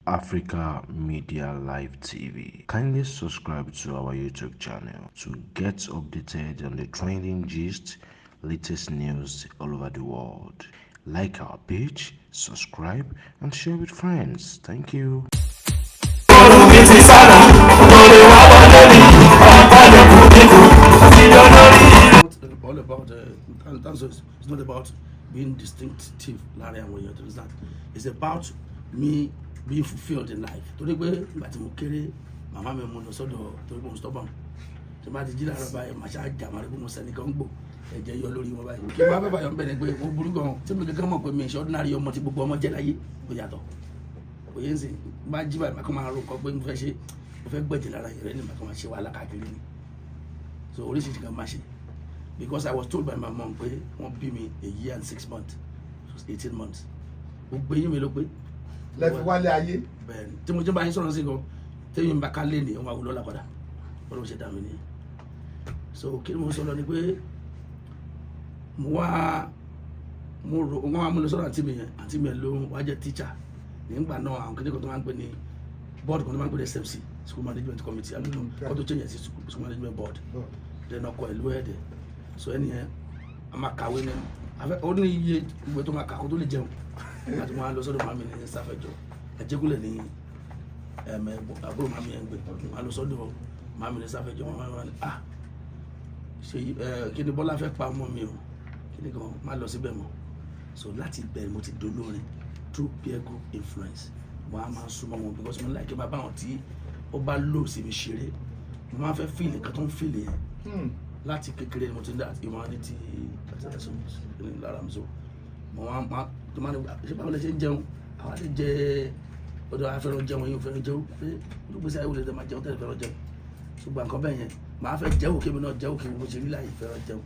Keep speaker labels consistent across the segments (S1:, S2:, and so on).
S1: Africa Media Live TV. Kindly subscribe to our YouTube channel to get updated on the trending gist, latest news all over the world. Like our page, subscribe, and share with friends. Thank you.
S2: All about it's not about being distinctive, Larry, and when you understand. It's about me being fulfilled in life. Today, but I'm okay. Mama, me mo so do torí mo stop am. Ṣé bá ti jí láàárọ̀ báyìí, màá ṣá jà máa rí pé mo sẹ́ni kan gbò. Ẹ̀jẹ̀ yọ lórí wọn báyìí. Kí wọ́n bá yọ̀ ń bẹ̀rẹ̀ pé mo burú gan. Tí mo kankan mọ̀ pé mi ṣe ordinary ọmọ tí gbogbo ọmọ jẹ́ láyé kò yàtọ̀. Kò yé ń sìn. Bá jí báyìí, màá kàn máa ro kọ pé mo fẹ́ gbẹ̀jẹ̀ lára yẹn rẹ̀ ni màá kàn máa ṣe wàhálà káàkiri ni. So oríṣiríṣi kan máa ṣe. Because I was told by my mom pé wọ́n bí mi a year and 6 months, 18 months. Gbogbo eyín mi ló pé.
S3: Lẹ́fi wálé ayé.
S2: Bẹ́ẹ̀ni, tí mo jẹ́ bá yín sọ̀rọ̀ sí gan, tẹ́yìn ń bá ká lé ní ọmọ àwùlọ́ làpadà. Bọ́lá ṣe dá mi nìyẹn. So kí ni mo sọ lọ ni pé wọ́n wá mú lọ sọ́dọ̀ àǹtí mi yẹn ló wá jẹ́ teacher. Nígbà náà àwọn kìnìún kan tó máa ń pè ní board kan tó máa ń pè ní SMC, School Management Committee. I don't know how to change it to School Management Board. Then ọkọ̀ ìlú ẹ̀dẹ̀. So ẹnìyẹn a máa kàwé ní ó ní iye ìwé tó máa kà kó tó lè jẹun àti wọn á lọ sọ́dọ̀ màmí ní sáfẹjọ ẹjẹkùlẹ ní àbúrò màmí yẹn gbé wọn á lọ sọ́dọ̀ màmí ní sáfẹjọ wọn máa ní ṣe kí ni Bọ́lá fẹ́ pa ọmọ mi o kí ni kan má lọ síbẹ̀ mọ́. So láti bẹ̀rẹ̀ mo ti dolórin through peer group influence wọn á máa súnmọ́ wọn because mo láìké máa bá wọn tí ó bá lò sí mi ṣeré mo máa fẹ́ fíìlì kan tó ń fíìlì yẹn láti kékeré mo ti ń dá humanity lára mi so mo máa tó máa ní ṣé báwo lè ṣe ń jẹun àwọn àti jẹ ọ̀dọ̀ afẹ́ràn jẹun yóò fẹ́ràn jẹun pé olùgbèsè ayé wò lè tẹ́ máa jẹun tẹ́lẹ̀ fẹ́ràn jẹun ṣùgbọ́n nǹkan bẹ́ẹ̀ yẹn máa fẹ́ jẹ́ òkè mi náà jẹ́ òkè mi mo ṣe rí láyé fẹ́ràn jẹun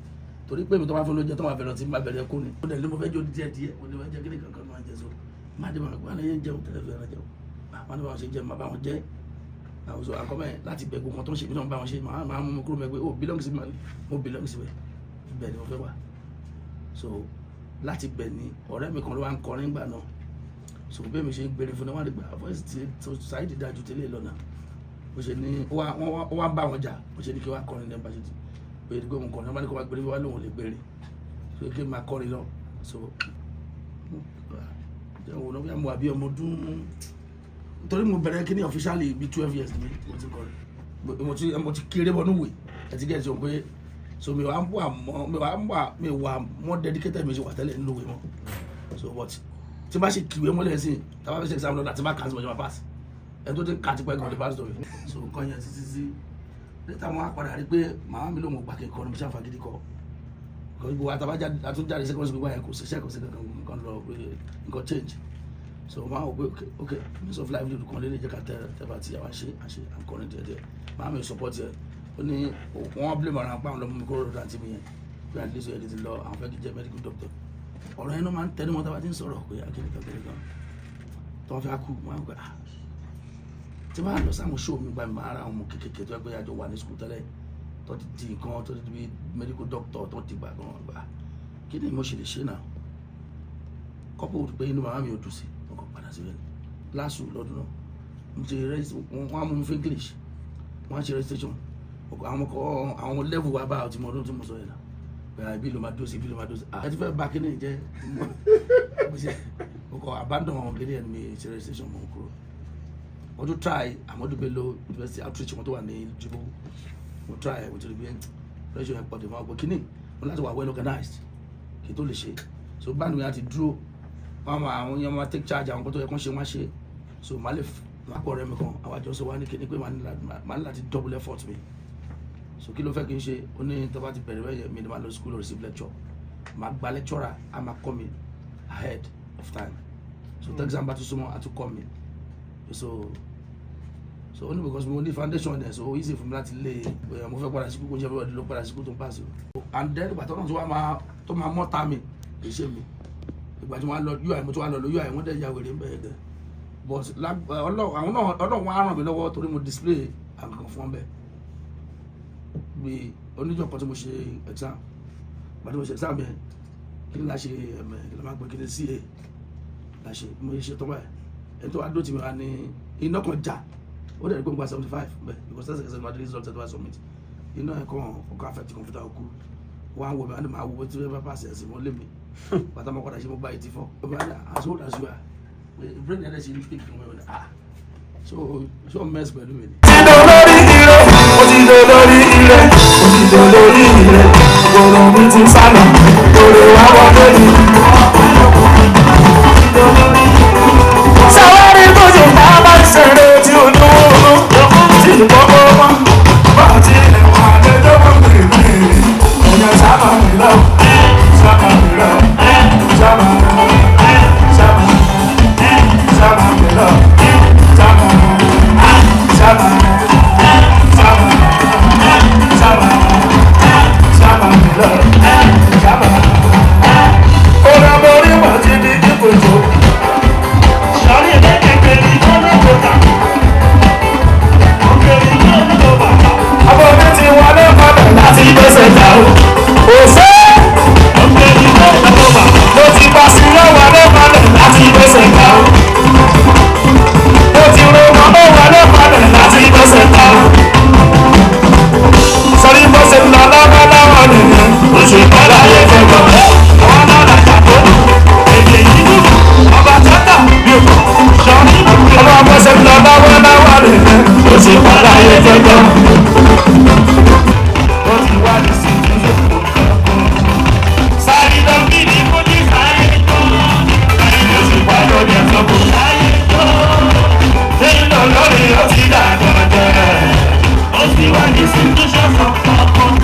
S2: torí pé mi tó máa fẹ́ lóúnjẹ tó máa fẹ́ràn tí máa bẹ̀rẹ̀ kú ni ó dẹ̀ lé mo fẹ́ jó díẹ̀ mo ní wọ́n jẹ́ kíni kankan máa jẹ so máa dé máa gbọ́n ní jẹun tẹ́lẹ̀ fẹ́ràn jẹun máa ní báwọn ṣe jẹ máa bá wọn jẹ àwọn so àkọ́mẹ́ láti bẹ̀ gbogbo kan tó ń ṣe mí náà bá wọn ṣe máa mú mi kúrò mẹ́gbẹ́ ó belong sí mi mo belong sí bẹ́ẹ̀ ni mo fẹ́ wà so láti bẹ̀ ni ọ̀rẹ́ mi kan ló wá ń kọrin gbà náà so bẹ́ẹ̀ mi ṣe gbére fún wọn nígbà voice ti Saheed dájú tẹ́lẹ̀ lọ́nà bó ṣe ní ó wá ń bá wọn jà bó ṣe ní kí wọ́n kọrin ní ẹ̀bá ṣe ti pé ìdígbò mo kọrin wọn ní kó wá gbére wá lóhùn lè gbére so kí n máa kọrin lọ so jẹun náà bí mo wà bí ọmọ ọdún nítorí mo bẹ̀rẹ̀ kí ní officially bí 12 years ni mo ti kọrin mo ti kéré bọ́nú wè ẹ̀ ti gẹ̀ ṣe pé so mi wà more dedicated mi ṣe wà tẹ́lẹ̀ nínú ìwé mọ́ so but tí bá ṣe kìwé mọ́lẹ̀ sí tàbá fẹ́ ṣe exam lọ́dà tí bá kà sí mọ́jọ́ máa pass ẹni tó ti kà ti pẹ́ gan-an pass story so nǹkan yẹn sí níta wọn á padà rí pé màmá mi lòun gbà kẹ́kọ̀ọ́ ní mo ṣàǹfà gidi kọ́ gbogbo àtúnjáde secondary school báyẹn kò ṣiṣẹ́ kò sí kankan lọ pé nǹkan change so máa wò pé ok means of livelihood kan lélẹ̀ jẹ́ ká tẹ́bà tí àwa ṣe àǹkọ́rin díẹ̀díẹ̀ màmá mi support ẹ̀ ó ní wọ́n blame ara pa àwọn ọmọ mi kúrò lọ́dọ̀ àti mi yẹn pé at least ẹni ti lọ àwọn fẹ́ kí jẹ́ medical doctor ọ̀rọ̀ yẹn ló máa ń tẹnu mọ́ tá a bá ti ń sọ̀rọ̀ pé akínníkan tó wọ́n fẹ́ kú wọ́n á gbà tí wọ́n á lọ sáwọn show mi gba mi máa ra àwọn ọmọ kékeré tó yẹ pé àjọ wà ní school tẹ́lẹ̀ tó ti di nǹkan tó ti di medical doctor tó ti gbà gan gbà kí ni mo ṣe lè ṣe náà kọ́pọ̀ pé inú màmá mi ò dùn sí ọkọ̀ padà sílẹ̀ lásù lọ́dún náà mo ti wọ́n á mú mi fún English wọ́n á ṣe registration àwọn level wa bá ọtí mọ ọdún tí mo sọ yẹn náà bẹ́ẹ̀ ibi ló máa dó sí ẹ ti fẹ́ bá kíní jẹ́ ọkọ̀ abandon àwọn kéde ẹni mi ṣe registration mọ̀ kúrò wọ́n tún try Amadu Bello University outreach wọn tó wà ní Jibo wọ́n try wọ́n ti rí bí pressure yẹn pọ̀ dé wọn gbọ́ kíní wọn láti wà well organized kí tó lè ṣe so báńdì mi láti dúró àwọn yẹn máa take charge àwọn kan tó yẹ kán ṣe wọ́n ṣe so màá lè kọ́ ọ̀rẹ́ mi kan àwọn àjọṣe wa ní kíní pé màá ní láti double effort mi so kí ló fẹ́ kí n ṣe ó ní tó bá ti bẹ̀rẹ̀ bẹ́ẹ̀ mi ni màá lọ school receive lecture màá gba lecturer a máa kọ́ mi ahead of time so tell exam bá tún súnmọ́ a tún kọ́ mi so only because mo ní foundation there so easy for me láti lé mo fẹ́ padà sí kúkú jẹ́ bẹ́ẹ̀ ló padà sí kúkú tó ń pass o and then ìgbà tó náà tó máa mọ́ta mi kì í ṣe mi ìgbà tí wọ́n lọ UI mo tún wá lọ UI wọ́n dẹ̀ ya wèrè ń bẹ̀rẹ̀ gẹ̀ but ọlọ́run wọn á ràn mí lọ́wọ́ torí mo display àgàn fún ọ bẹ́ẹ̀ bí oníjọ kan tí mo ṣe exam gbàtí mo ṣe exam yẹn kí ni la ṣe kí ni máa gbé kí ni CA la ṣe mo ṣe tọ́ báyìí ẹni tó wá dó tì mí wá ní iná kan jà ó dẹ̀ ní pé ń gba 75 bẹ́ẹ̀ because that's the máa dé result ẹ̀ tó wá submit iná ẹ̀ kan ọkọ̀ affect kọ̀ǹpútà òkú wọ́n á wò mí wọ́n á ní máa wo tí wọ́n bá pàṣẹ ẹ̀sìn mọ́ lé mi bàtà mọ́ padà ṣe mo gba 84 ọmọ ẹ̀ as old as you are brain ẹ̀ dẹ̀ ṣe ní pé kí wọ́n ah so mess pẹ̀lú mi ni.
S4: Ó ti dolórí ire, ó ti dolórí ire, ògòrò mi ti sálọ, ògòrò wa wọlé mi.